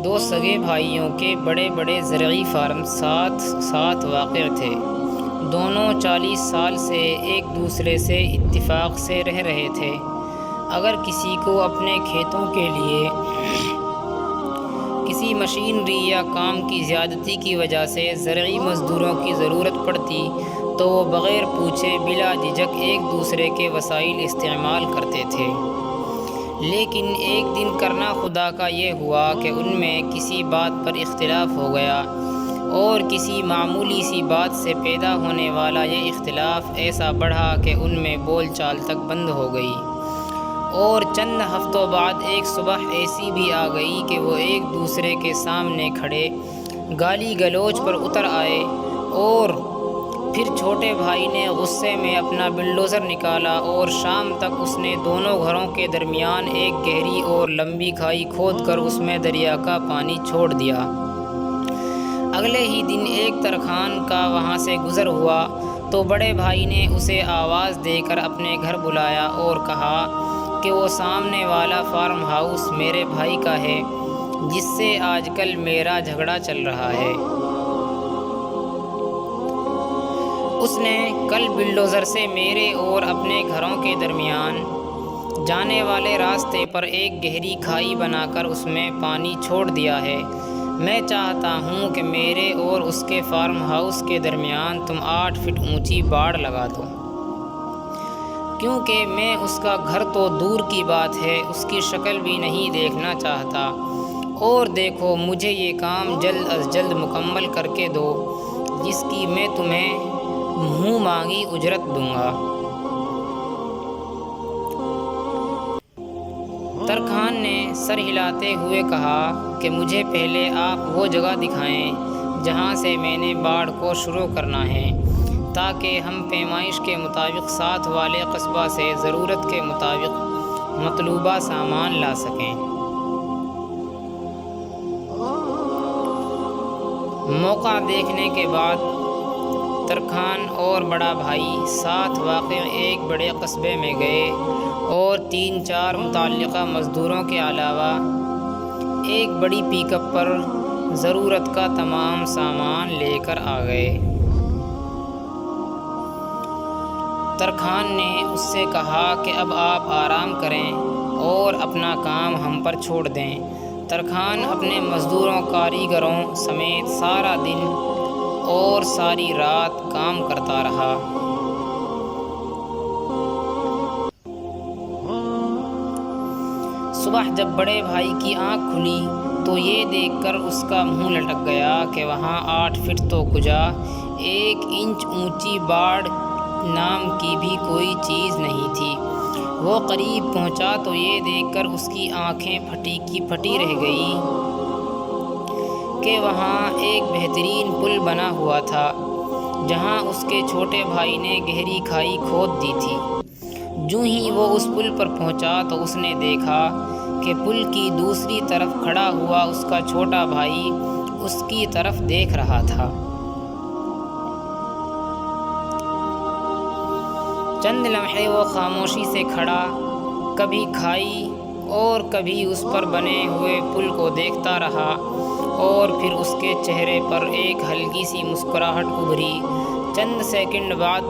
دو سگے بھائیوں کے بڑے بڑے زرعی فارم ساتھ ساتھ واقع تھے۔ دونوں 40 سال سے ایک دوسرے سے اتفاق سے رہ رہے تھے۔ اگر کسی کو اپنے کھیتوں کے لیے کسی مشینری یا کام کی زیادتی کی وجہ سے زرعی مزدوروں کی ضرورت پڑتی تو وہ بغیر پوچھے بلا جھجک ایک دوسرے کے وسائل استعمال کرتے تھے۔ لیکن ایک دن کرنا خدا کا یہ ہوا کہ ان میں کسی بات پر اختلاف ہو گیا، اور کسی معمولی سی بات سے پیدا ہونے والا یہ اختلاف ایسا بڑھا کہ ان میں بول چال تک بند ہو گئی۔ اور چند ہفتوں بعد ایک صبح ایسی بھی آ گئی کہ وہ ایک دوسرے کے سامنے کھڑے گالی گلوچ پر اتر آئے، اور پھر چھوٹے بھائی نے غصے میں اپنا بلڈوزر نکالا اور شام تک اس نے دونوں گھروں کے درمیان ایک گہری اور لمبی کھائی کھود کر اس میں دریا کا پانی چھوڑ دیا۔ اگلے ہی دن ایک ترکھان کا وہاں سے گزر ہوا تو بڑے بھائی نے اسے آواز دے کر اپنے گھر بلایا اور کہا کہ وہ سامنے والا فارم ہاؤس میرے بھائی کا ہے، جس سے آج کل میرا جھگڑا چل رہا ہے۔ اس نے کل بلڈوزر سے میرے اور اپنے گھروں کے درمیان جانے والے راستے پر ایک گہری کھائی بنا کر اس میں پانی چھوڑ دیا ہے۔ میں چاہتا ہوں کہ میرے اور اس کے فارم ہاؤس کے درمیان تم 8 فٹ اونچی باڑ لگا دو، کیونکہ میں اس کا گھر تو دور کی بات ہے اس کی شکل بھی نہیں دیکھنا چاہتا، اور دیکھو مجھے یہ کام جلد از جلد مکمل کر کے دو، جس کی میں تمہیں منہ مانگی اجرت دوں گا۔ ترکھان نے سر ہلاتے ہوئے کہا کہ مجھے پہلے آپ وہ جگہ دکھائیں جہاں سے میں نے باڑ کو شروع کرنا ہے، تاکہ ہم پیمائش کے مطابق ساتھ والے قصبہ سے ضرورت کے مطابق مطلوبہ سامان لا سکیں۔ موقع دیکھنے کے بعد ترکھان اور بڑا بھائی ساتھ واقع ایک بڑے قصبے میں گئے اور 3-4 متعلقہ مزدوروں کے علاوہ ایک بڑی پک اپ پر ضرورت کا تمام سامان لے کر آ گئے۔ ترکھان نے اس سے کہا کہ اب آپ آرام کریں اور اپنا کام ہم پر چھوڑ دیں۔ ترکھان اپنے مزدوروں کاریگروں سمیت سارا دن اور ساری رات کام کرتا رہا۔ صبح جب بڑے بھائی کی آنکھ کھلی تو یہ دیکھ کر اس کا منہ لٹک گیا کہ وہاں 8 فٹ تو کجا 1 انچ اونچی باڑ نام کی بھی کوئی چیز نہیں تھی۔ وہ قریب پہنچا تو یہ دیکھ کر اس کی آنکھیں پھٹی کی پھٹی رہ گئی کہ وہاں ایک بہترین پل بنا ہوا تھا، جہاں اس کے چھوٹے بھائی نے گہری کھائی کھود دی تھی۔ جوں ہی وہ اس پل پر پہنچا تو اس نے دیکھا کہ پل کی دوسری طرف کھڑا ہوا اس کا چھوٹا بھائی اس کی طرف دیکھ رہا تھا۔ چند لمحے وہ خاموشی سے کھڑا کبھی کھائی اور کبھی اس پر بنے ہوئے پل کو دیکھتا رہا، اور پھر اس کے چہرے پر ایک ہلکی سی مسکراہٹ ابھری۔ چند سیکنڈ بعد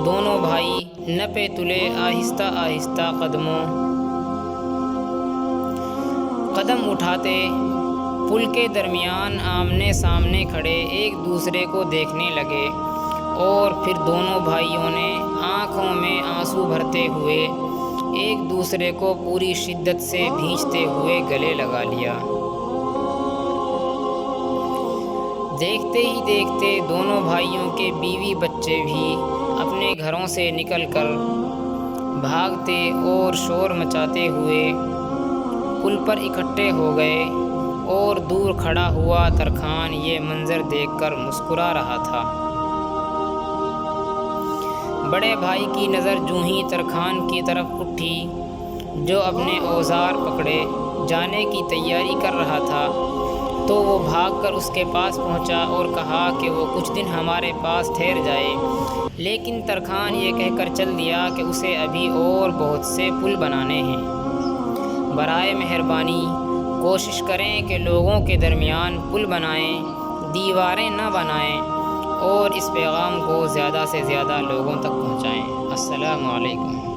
دونوں بھائی نپے تلے آہستہ آہستہ قدم اٹھاتے پل کے درمیان آمنے سامنے کھڑے ایک دوسرے کو دیکھنے لگے، اور پھر دونوں بھائیوں نے آنکھوں میں آنسو بھرتے ہوئے ایک دوسرے کو پوری شدت سے بھینچتے ہوئے گلے لگا لیا۔ دیکھتے ہی دیکھتے دونوں بھائیوں کے بیوی بچے بھی اپنے گھروں سے نکل کر بھاگتے اور شور مچاتے ہوئے پل پر اکٹھے ہو گئے، اور دور کھڑا ہوا ترکھان یہ منظر دیکھ کر مسکرا رہا تھا۔ بڑے بھائی کی نظر جوں ہی ترکھان کی طرف اٹھی، جو اپنے اوزار پکڑے جانے کی تیاری کر رہا تھا، تو وہ بھاگ کر اس کے پاس پہنچا اور کہا کہ وہ کچھ دن ہمارے پاس ٹھہر جائے، لیکن ترکھان یہ کہہ کر چل دیا کہ اسے ابھی اور بہت سے پل بنانے ہیں۔ برائے مہربانی کوشش کریں کہ لوگوں کے درمیان پل بنائیں، دیواریں نہ بنائیں، اور اس پیغام کو زیادہ سے زیادہ لوگوں تک پہنچائیں۔ السلام علیکم۔